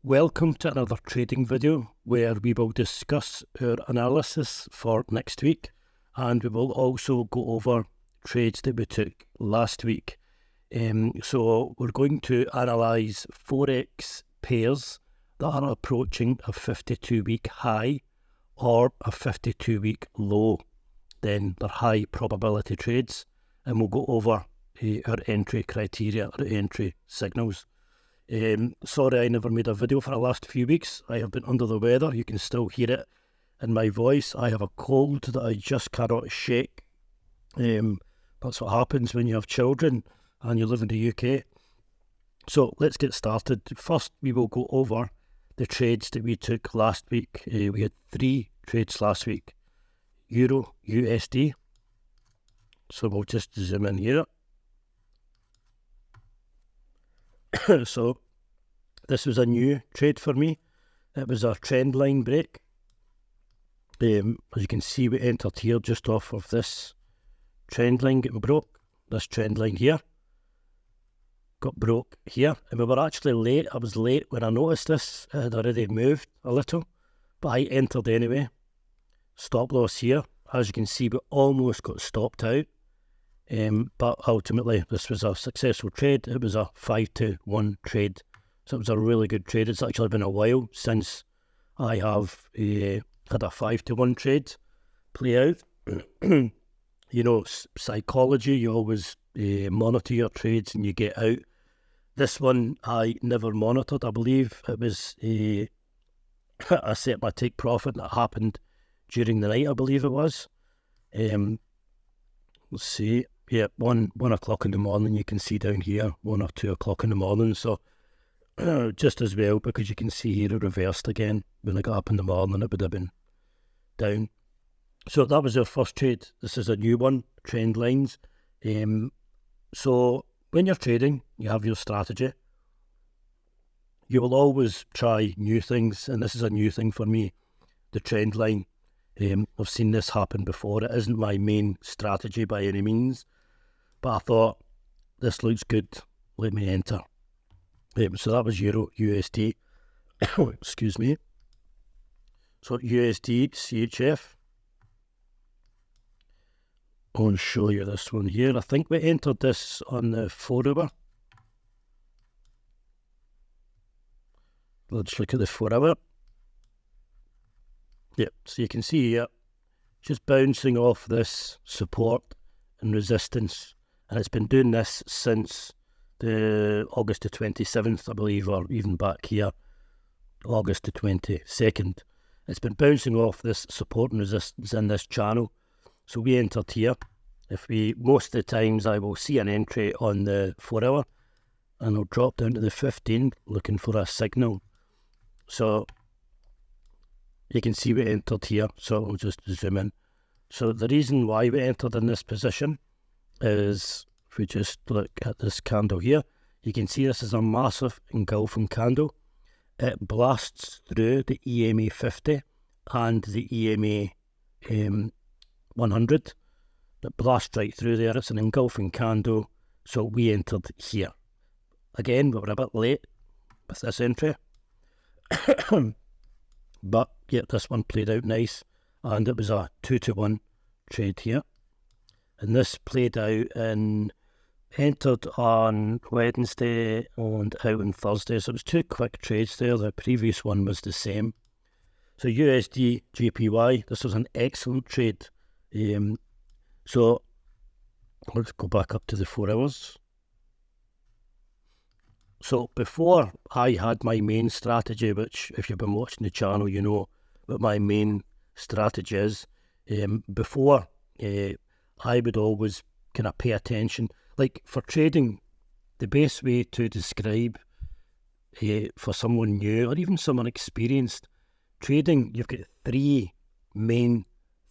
Welcome to another trading video where we will discuss our analysis for next week, and we will also go over trades that we took last week. So we're going to analyse Forex pairs that are approaching a 52-week high or a 52-week low. Then they're high probability trades, and we'll go over our entry criteria, our entry signals. Sorry I never made a video for the last few weeks. I have been under the weather. You can still hear it in my voice. I have a cold that I just cannot shake. That's what happens when you have children and you live in the UK. So let's get started. First, we will go over the trades that we took last week. We had 3 trades last week. Euro, USD. So we'll just zoom in here. So this was a new trade for me. It was a trend line break. As you can see, we entered here just off of this trend line getting broke. This trend line here got broke here, and we were actually late. I was late when I noticed this. It had already moved a little, but I entered anyway. Stop loss here. As you can see, we almost got stopped out. But ultimately, this was a successful trade. It was a 5-to-1 trade. So it was a really good trade. It's actually been a while since I have had a 5-to-1 trade play out. You know, psychology, you always monitor your trades and you get out. This one I never monitored. I believe it was I set my take profit that happened during the night, I believe it was. Let's see. Yeah, 1 o'clock in the morning, you can see down here, 1 or 2 o'clock in the morning. So just as well, because you can see here it reversed again. When I got up in the morning, it would have been down. So that was our first trade. This is a new one, trend lines. So when you're trading, you have your strategy. You will always try new things, and this is a new thing for me, the trend line. I've seen this happen before. It isn't my main strategy by any means, but I thought, this looks good, let me enter. So that was Euro USD. Excuse me. So USD CHF. I'll show you this one here. I think we entered this on the 4-hour. Let's look at the 4-hour. Yep, so you can see here, just bouncing off this support and resistance. And it's been doing this since the August the 27th, I believe, or even back here, August the 22nd. It's been bouncing off this support and resistance in this channel. So we entered here. Most of the times I will see an entry on the 4-hour and I'll drop down to the 15 looking for a signal. So you can see we entered here, so I'll just zoom in. So the reason why we entered in this position is, if we just look at this candle here, you can see this is a massive engulfing candle. It blasts through the EMA 50 and the EMA 100. It blasts right through there. It's an engulfing candle, so we entered here. Again, we were a bit late with this entry. But yeah, this one played out nice, and it was a 2-to-1 trade here. And this played out and entered on Wednesday and out on Thursday. So it was 2 quick trades there. The previous one was the same. So USD JPY, this was an excellent trade. So let's go back up to the 4 hours. So before I had my main strategy, which if you've been watching the channel, you know what my main strategy is. Before, I would always kind of pay attention. Like for trading, the best way to describe for someone new or even someone experienced, trading, you've got 3 main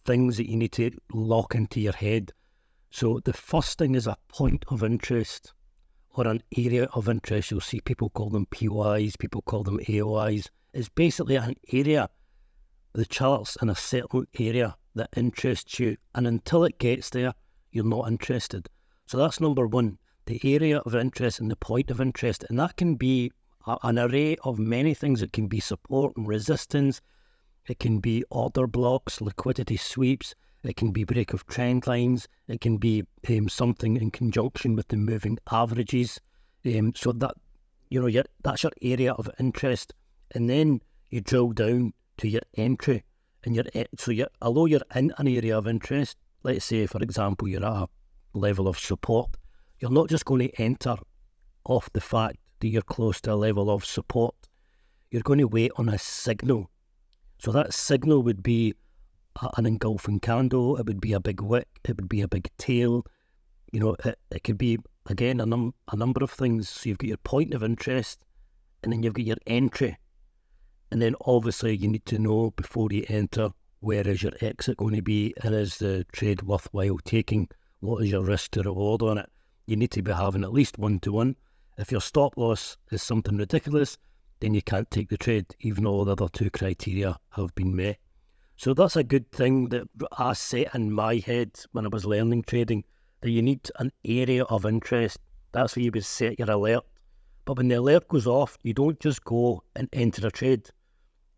things that you need to lock into your head. So the first thing is a point of interest, or an area of interest. You'll see people call them POIs, people call them AOIs. It's basically an area, the chart's in a certain area that interests you, and until it gets there, you're not interested. So that's number one, the area of interest and the point of interest, and that can be an array of many things. It can be support and resistance. It can be order blocks, liquidity sweeps. It can be break of trend lines. It can be something in conjunction with the moving averages. So that, that's your area of interest. And then you drill down to your entry. And although you're in an area of interest, let's say, for example, you're at a level of support, you're not just going to enter off the fact that you're close to a level of support. You're going to wait on a signal. So that signal would be an engulfing candle, it would be a big wick, it would be a big tail. It could be, again, a number of things. So you've got your point of interest, and then you've got your entry. And then obviously you need to know before you enter, where is your exit going to be, and is the trade worthwhile taking? What is your risk to reward on it? You need to be having at least 1-to-1. If your stop loss is something ridiculous, then you can't take the trade, even though the other two criteria have been met. So that's a good thing that I set in my head when I was learning trading, that you need an area of interest. That's where you would set your alert. But when the alert goes off, you don't just go and enter a trade.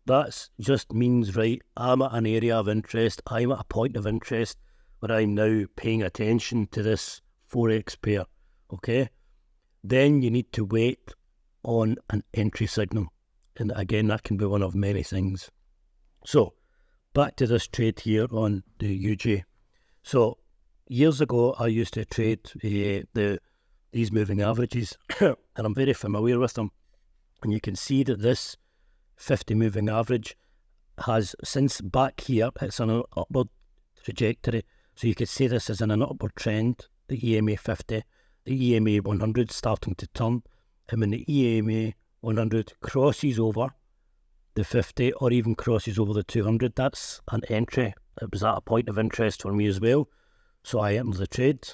That just means, right, I'm at an area of interest, I'm at a point of interest where I'm now paying attention to this Forex pair, okay? Then you need to wait on an entry signal. And again, that can be one of many things. So, back to this trade here on the UJ. So, years ago, I used to trade these moving averages, and I'm very familiar with them. And you can see that this 50 moving average has, since back here, it's on an upward trajectory. So you could see this is in an upward trend, the EMA 50, the EMA 100 starting to turn. And when the EMA 100 crosses over the 50 or even crosses over the 200, that's an entry. It was at a point of interest for me as well. So I entered the trade,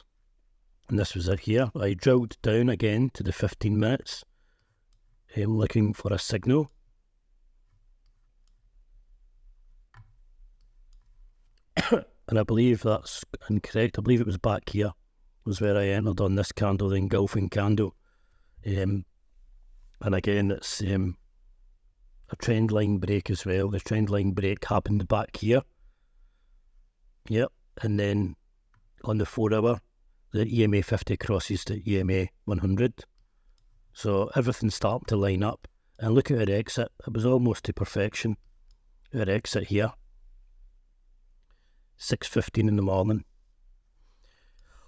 and this was it here. I drilled down again to the 15 minutes, looking for a signal. And I believe that's incorrect. I believe it was back here, was where I entered on this candle, the engulfing candle. And again, it's a trend line break as well. The trend line break happened back here. Yep. And then on the 4 hour, the EMA 50 crosses the EMA 100. So everything's starting to line up. And look at our exit. It was almost to perfection. Our exit here. 6:15 in the morning.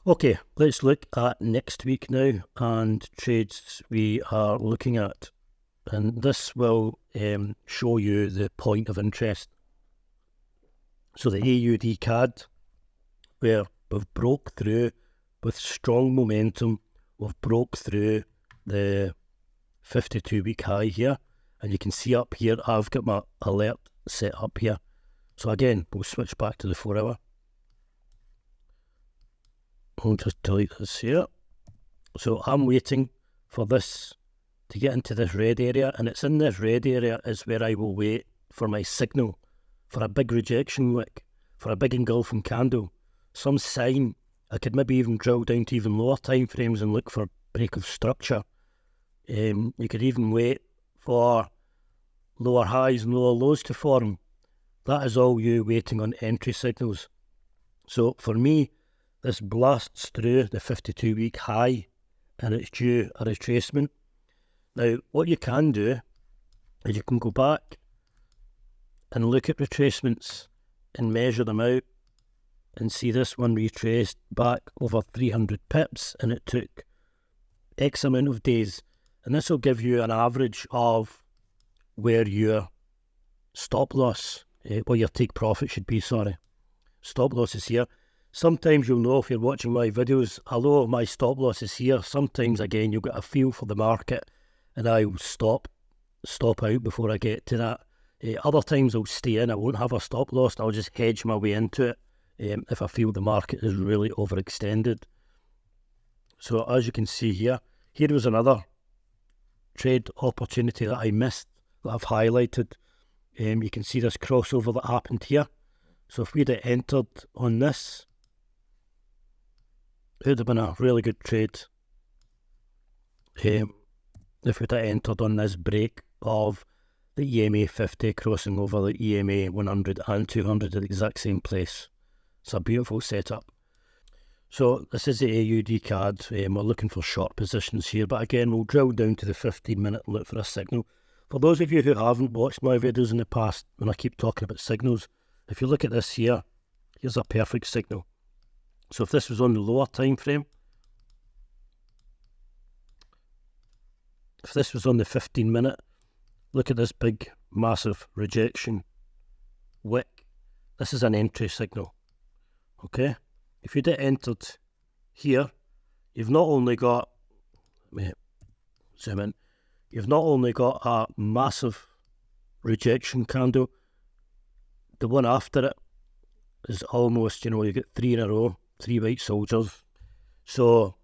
Okay, let's look at next week now and trades we are looking at. And this will show you the point of interest. So the AUD CAD, where we've broke through with strong momentum, we've broke through the 52-week high here. And you can see up here, I've got my alert set up here. So again, we'll switch back to the 4 hour. I'll just delete this here. So I'm waiting for this to get into this red area, and it's in this red area is where I will wait for my signal, for a big rejection wick, for a big engulfing candle, some sign. I could maybe even drill down to even lower time frames and look for break of structure. You could even wait for lower highs and lower lows to form. That is all you waiting on entry signals. So for me, this blasts through the 52-week high, and it's due a retracement. Now, what you can do is you can go back and look at retracements and measure them out and see this one retraced back over 300 pips, and it took X amount of days. And this will give you an average of where your stop loss, where your take profit should be, Stop loss is here. Sometimes you'll know if you're watching my videos, although my stop loss is here, sometimes again you'll get a feel for the market and I'll stop out before I get to that. Other times I'll stay in, I won't have a stop loss, I'll just hedge my way into it if I feel the market is really overextended. So as you can see here, here was another trade opportunity that I missed, that I've highlighted. You can see this crossover that happened here. So if we'd have entered on this, it would have been a really good trade. if we'd have entered on this break of the EMA 50 crossing over the EMA 100 and 200 at the exact same place. It's a beautiful setup. So this is the AUD card. We're looking for short positions here, but again, we'll drill down to the 15-minute and look for a signal. For those of you who haven't watched my videos in the past, when I keep talking about signals, if you look at this here, here's a perfect signal. So if this was on the lower time frame, if this was on the 15-minute, look at this big, massive rejection wick. This is an entry signal, okay? If you'd have entered here, you've not only got, let me zoom in, you've not only got a massive rejection candle, the one after it is almost, you get 3 in a row, 3 white soldiers. So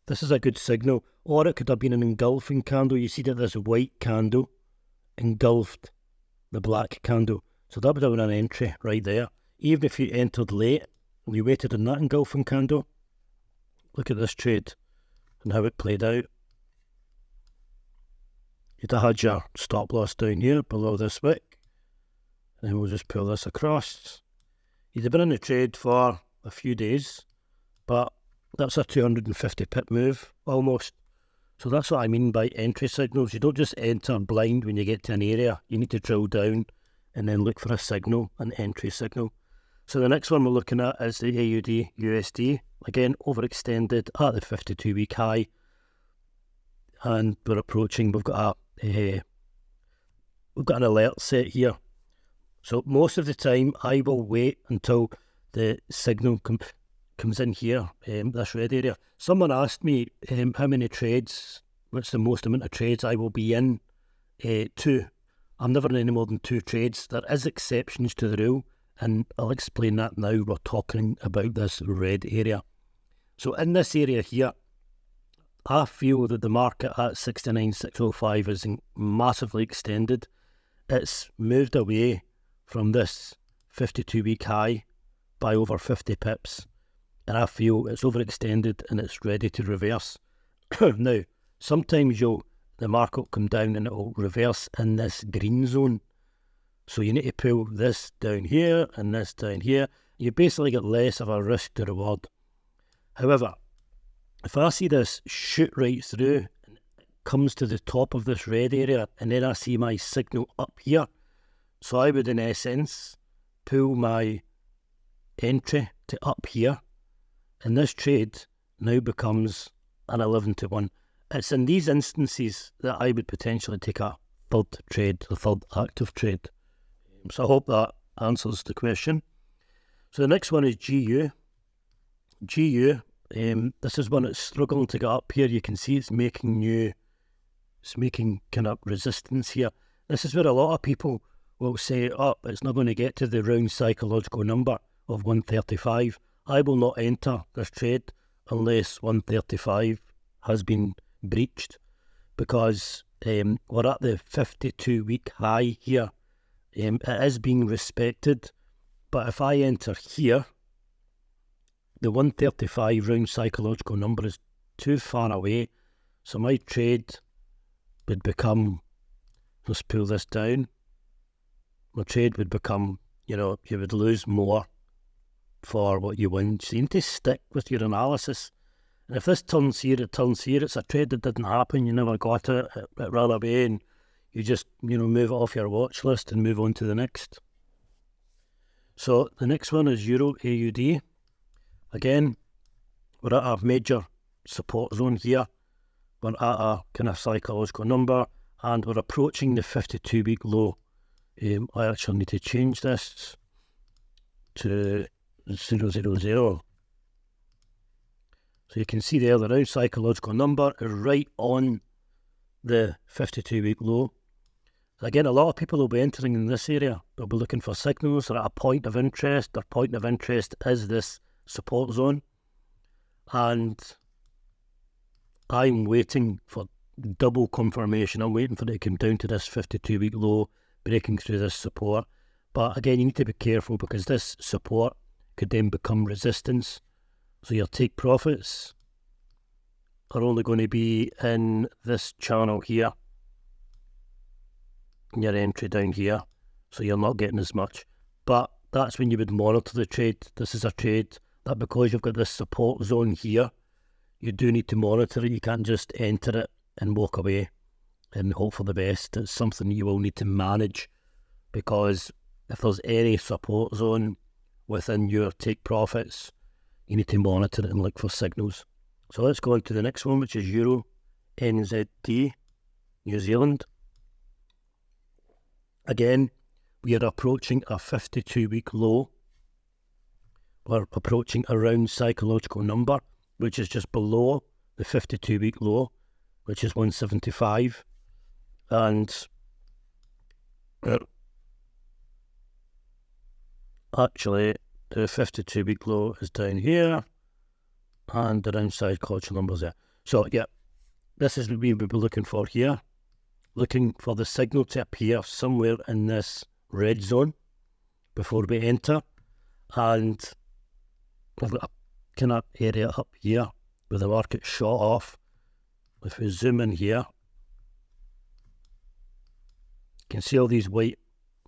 this is a good signal. Or it could have been an engulfing candle. You see that this white candle engulfed the black candle. So that would have been an entry right there. Even if you entered late, and you waited on that engulfing candle, look at this trade and how it played out. You'd have had your stop loss down here below this wick, and then we'll just pull this across. You'd have been in the trade for a few days, but that's a 250 pip move almost. So that's what I mean by entry signals. You don't just enter blind when you get to an area. You need to drill down and then look for a signal, an entry signal. So the next one we're looking at is the AUD USD. Again, overextended at the 52-week high. And we're approaching, we've got an alert set here. So most of the time I will wait until the signal comes in here, this red area. Someone asked me how many trades, what's the most amount of trades I will be in. 2. I'm never in any more than 2 trades. There is exceptions to the rule, and I'll explain that now. We're talking about this red area. So in this area here, I feel that the market at 69,605 is massively extended. It's moved away from this 52-week high by over 50 pips. And I feel it's overextended and it's ready to reverse. Now, sometimes the market will come down and it will reverse in this green zone. So you need to pull this down here and this down here. You basically get less of a risk to reward. However, if I see this shoot right through and it comes to the top of this red area and then I see my signal up here, so I would in essence pull my entry to up here, and this trade now becomes an 11-to-1. It's in these instances that I would potentially take a third trade, a third active trade. So I hope that answers the question. So the next one is GU. GU, this is one that's struggling to get up here. You can see it's making kind of resistance here. This is where a lot of people will say, oh, it's not going to get to the round psychological number of 135. I will not enter this trade unless 135 has been breached, because we're at the 52-week high here. It is being respected, but if I enter here, the 135 round psychological number is too far away, so my trade would become, let's pull this down, my trade would become, you would lose more for what you win. So you need to stick with your analysis. And if this turns here, it turns here, it's a trade that didn't happen, you never got it, it ran away, and you just, move it off your watch list and move on to the next. So the next one is Euro AUD. Again, we're at a major support zone here. We're at a kind of psychological number, and we're approaching the 52-week low. I actually need to change this to 000. So you can see there the round psychological number is right on the 52-week low. Again, a lot of people will be entering in this area. They'll be looking for signals. They're at a point of interest. Their point of interest is this support zone. And I'm waiting for double confirmation. I'm waiting for it to come down to this 52-week low, breaking through this support. But again, you need to be careful, because this support could then become resistance. So your take profits are only going to be in this channel here, your entry down here, so you're not getting as much. But that's when you would monitor the trade. This is a trade that, because you've got this support zone here, you do need to monitor it. You can't just enter it and walk away and hope for the best. It's something you will need to manage, because if there's any support zone within your take profits, you need to monitor it and look for signals. So let's go on to the next one, which is Euro NZD, New Zealand. Again, we are approaching a 52-week low. We're approaching a round psychological number, which is just below the 52-week low, which is 175. And actually, the 52-week low is down here, and the round psychological numbers there. So yeah, this is what we would be looking for here. Looking for the signal to appear somewhere in this red zone before we enter. And we've got a kind of area up here where the market shot off. If we zoom in here, you can see all these white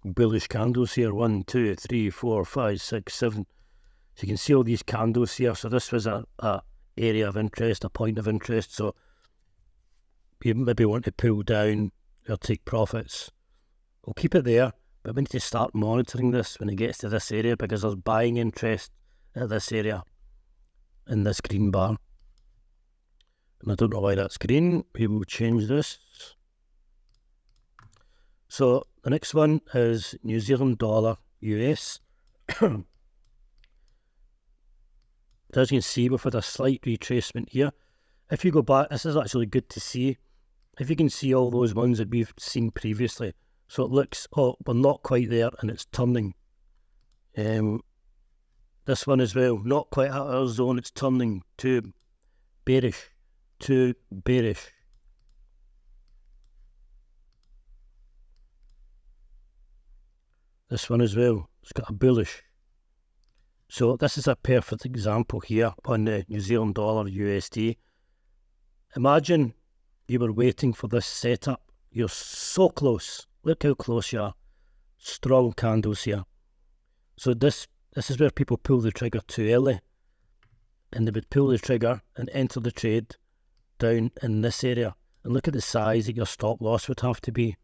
bullish candles here. 1, 2, 3, 4, 5, 6, 7. So you can see all these candles here. So this was a area of interest, a point of interest. So you maybe want to pull down or take profits. We'll keep it there, but we need to start monitoring this when it gets to this area, because there's buying interest at this area in this green bar. And I don't know why that's green. We will change this. So the next one is New Zealand dollar US. As you can see, we've had a slight retracement here. If you go back, this is actually good to see. If you can see all those ones that we've seen previously. So it looks, oh, we're not quite there, and it's turning. This one as well, not quite at our zone, it's turning to bearish, to bearish. This one as well, it's got a bullish. So this is a perfect example here on the New Zealand dollar USD. Imagine you were waiting for this setup. You're so close. Look how close you are. Strong candles here. So this is where people pull the trigger too early. And they would pull the trigger and enter the trade down in this area. And look at the size that your stop loss would have to be.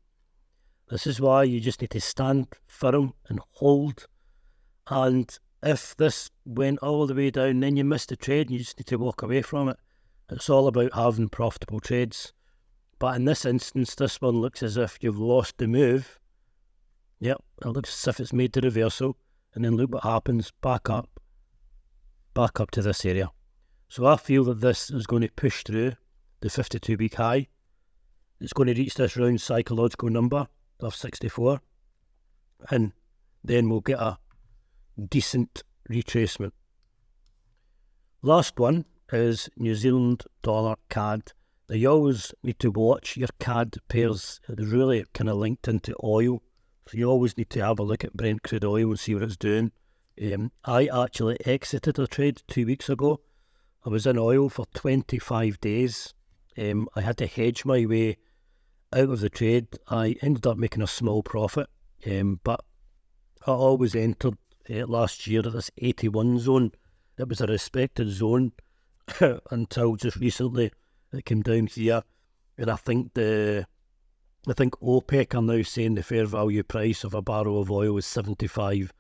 This is why you just need to stand firm and hold. And if this went all the way down, then you missed the trade and you just need to walk away from it. It's all about having profitable trades. But in this instance, this one looks as if you've lost the move. Yep, it looks as if it's made the reversal. And then look what happens, back up to this area. So I feel that this is going to push through the 52-week high. It's going to reach this round psychological number of 64. And then we'll get a decent retracement. Last one is New Zealand dollar CAD. Now you always need to watch your CAD pairs. It's really kind of linked into oil. So you always need to have a look at Brent crude oil and see what it's doing. I actually exited a trade 2 weeks ago. I was in oil for 25 days. I had to hedge my way out of the trade. I ended up making a small profit, but I always entered last year at this 81 zone. It was a respected zone until just recently it came down here, and I think OPEC are now saying the fair value price of a barrel of oil is $75,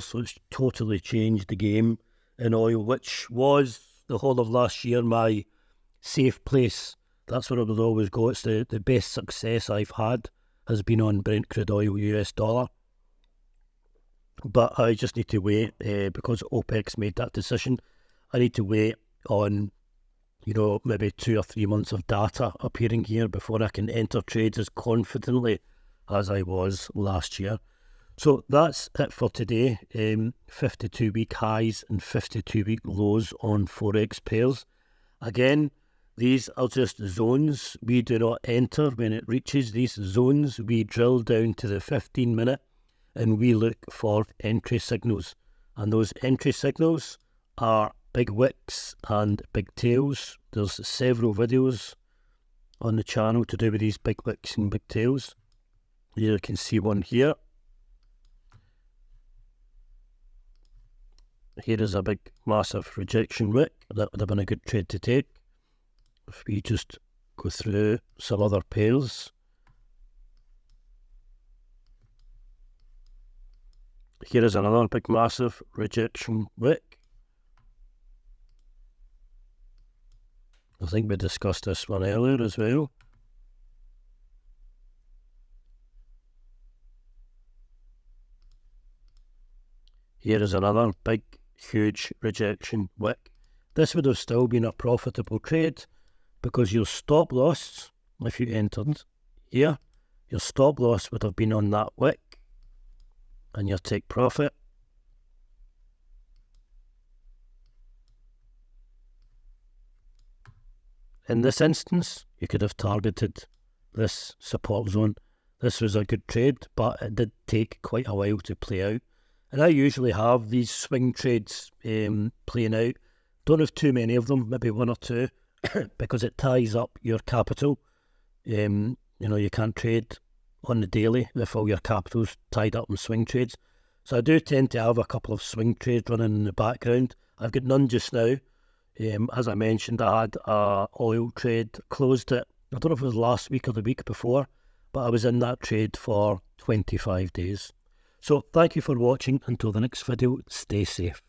so it's totally changed the game in oil, which was the whole of last year my safe place. That's where I would always go. It's the best success I've had has been on Brent crude oil US dollar. But I just need to wait because OPEC's made that decision. I need to wait on, maybe 2 or 3 months of data appearing here before I can enter trades as confidently as I was last year. So that's it for today. 52-week highs and 52-week lows on Forex pairs. Again, these are just zones. We do not enter when it reaches these zones. We drill down to the 15-minute and we look for entry signals. And those entry signals are big wicks and big tails. There's several videos on the channel to do with these big wicks and big tails. You can see one here. Here is a big massive rejection wick. That would have been a good trade to take. If we just go through some other pairs. Here is another big massive rejection wick. I think we discussed this one earlier as well. Here is another big, huge rejection wick. This would have still been a profitable trade because your stop loss, if you entered here, your stop loss would have been on that wick and your take profit. In this instance, you could have targeted this support zone. This was a good trade, but it did take quite a while to play out. And I usually have these swing trades playing out. Don't have too many of them, maybe one or two, because it ties up your capital. You know, you can't trade on the daily if all your capital's tied up in swing trades. So I do tend to have a couple of swing trades running in the background. I've got none just now. As I mentioned, I had a oil trade, closed it, I don't know if it was last week or the week before, but I was in that trade for 25 days. So thank you for watching. Until the next video, stay safe.